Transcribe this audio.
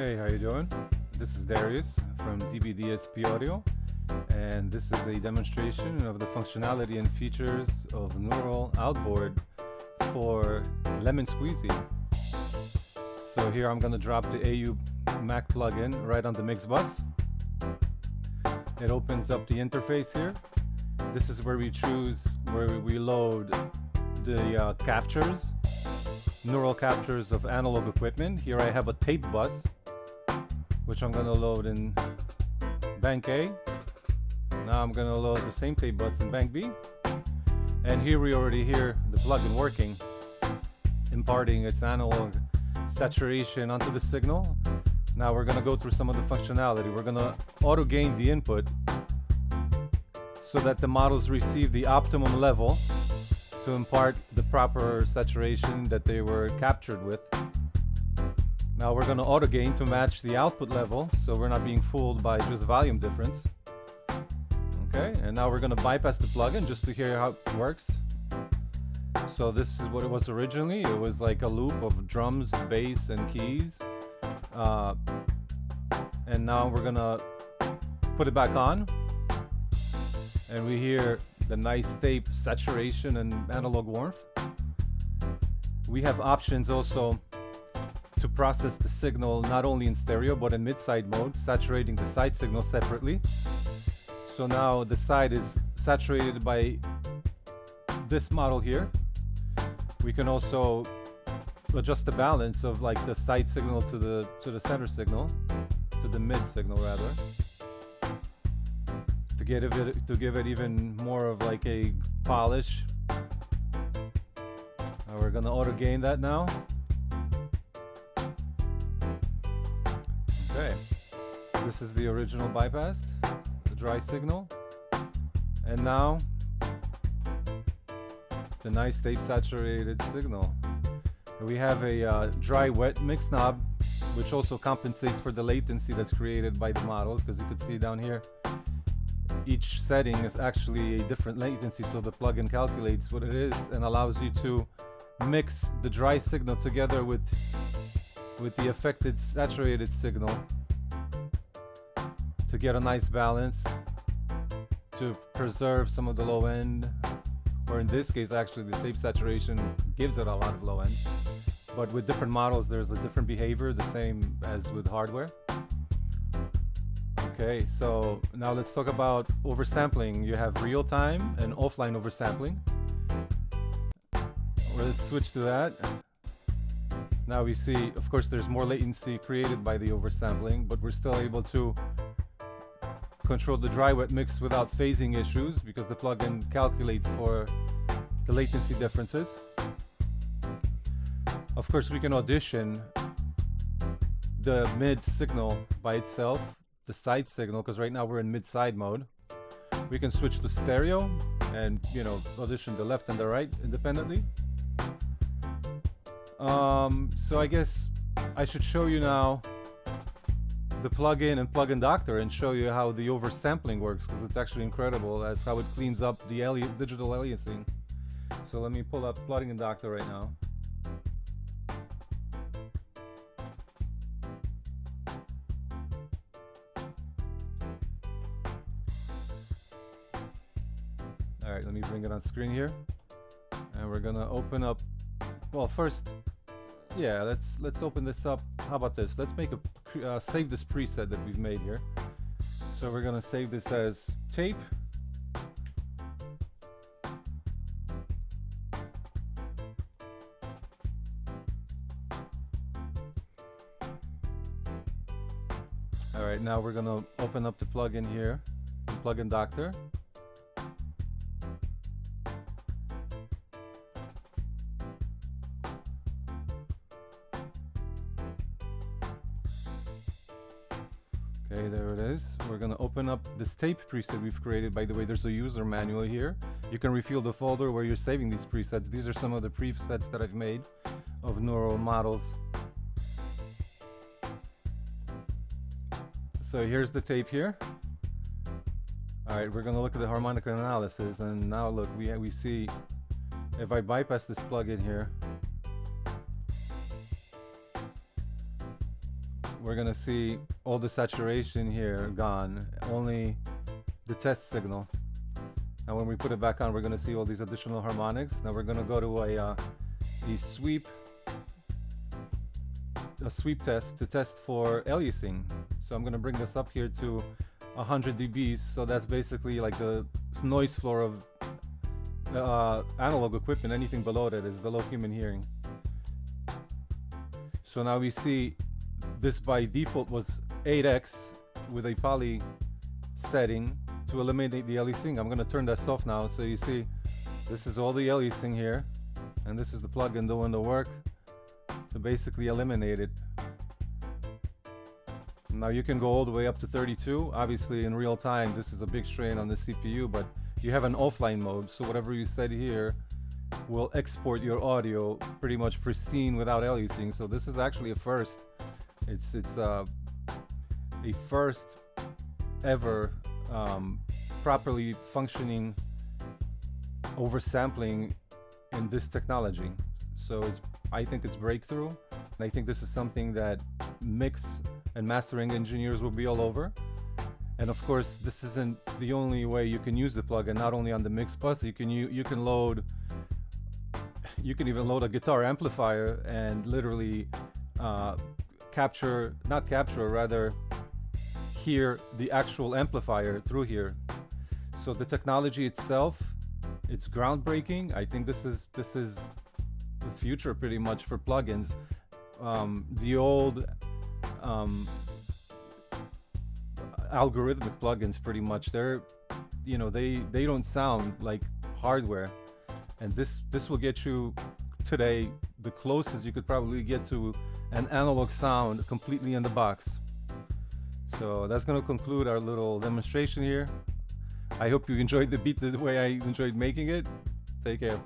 Hey, how you doing? This is Darius from dbdsp audio, and this is a demonstration of the functionality and features of NeuralOutboard for lemon squeezy. So here I'm going to drop the AU Mac plugin right on the mix bus. It opens up the interface here. This is where we choose where we load the captures, neural captures of analog equipment. Here I have a tape bus, which I'm going to load in bank A. Now I'm going to load the same tape bus in bank B. And here we already hear the plugin working, imparting its analog saturation onto the signal. Now we're going to go through some of the functionality. We're going to auto gain the input so that the models receive the optimum level to impart the proper saturation that they were captured with. Now we're going to auto gain to match the output level, so we're not being fooled by just volume difference. Okay, and now we're going to bypass the plugin just to hear how it works. So this is what it was originally. It was like a loop of drums, bass, and keys. And now we're going to put it back on. And we hear the nice tape saturation and analog warmth. We have options also to process the signal not only in stereo but in mid-side mode, saturating the side signal separately. So now the side is saturated by this model here. We can also adjust the balance of like the side signal to the center signal, to the mid signal rather, to give it even more of like a polish. We're gonna auto gain that now. Okay, this is the original bypass, the dry signal, and now the nice tape saturated signal. And we have a dry wet mix knob, which also compensates for the latency that's created by the models, because you could see down here each setting is actually a different latency, so the plugin calculates what it is and allows you to mix the dry signal together with the affected saturated signal to get a nice balance, to preserve some of the low end, or in this case actually the tape saturation gives it a lot of low end, but with different models there's a different behavior, the same as with hardware. Okay, so now let's talk about oversampling. You have real-time and offline oversampling. Well, let's switch to that. Now we see, of course, there's more latency created by the oversampling, but we're still able to control the dry wet mix without phasing issues because the plugin calculates for the latency differences. Of course, we can audition the mid signal by itself, the side signal, because right now we're in mid-side mode. We can switch to stereo and, you know, audition the left and the right independently. So I guess I should show you now the plugin and plugin doctor and show you how the oversampling works, because it's actually incredible as how it cleans up the digital aliasing. So let me pull up plugin doctor right now. All right, let me bring it on screen here, and we're gonna open up. Well, first, yeah, let's open this up. How about this? Let's make a save this preset that we've made here. So we're gonna save this as tape. All right, now we're gonna open up the plugin here, the plugin doctor. Okay, there it is. We're going to open up this tape preset we've created. By the way, there's a user manual here. You can refill the folder where you're saving these presets. These are some of the presets that I've made of neural models. So here's the tape here. All right, we're going to look at the harmonic analysis, and now look, we see if I bypass this plugin here, we're gonna see all the saturation here gone, only the test signal. Now when we put it back on, we're gonna see all these additional harmonics. Now we're gonna go to a sweep test to test for aliasing. So I'm gonna bring this up here to 100 dBs. So that's basically like the noise floor of analog equipment. Anything below that is below human hearing. So now we see this by default was 8x with a poly setting to eliminate the aliasing. I'm going to turn this off now. So you see this is all the aliasing here, and this is the plugin doing the work to basically eliminate it. Now you can go all the way up to 32. Obviously in real time this is a big strain on the CPU, but you have an offline mode, so whatever you set here will export your audio pretty much pristine without aliasing. So this is actually a first. It's a first ever properly functioning oversampling in this technology. So I think it's breakthrough, and I think this is something that mix and mastering engineers will be all over. And of course, this isn't the only way you can use the plugin. Not only on the mix bus, you can even load a guitar amplifier and literally rather hear the actual amplifier through here. So the technology itself, it's groundbreaking. I think this is the future pretty much for plugins. The old algorithmic plugins, pretty much, they don't sound like hardware, and this will get you today the closest you could probably get to an analog sound completely in the box. So that's going to conclude our little demonstration here. I hope you enjoyed the beat the way I enjoyed making it. Take care.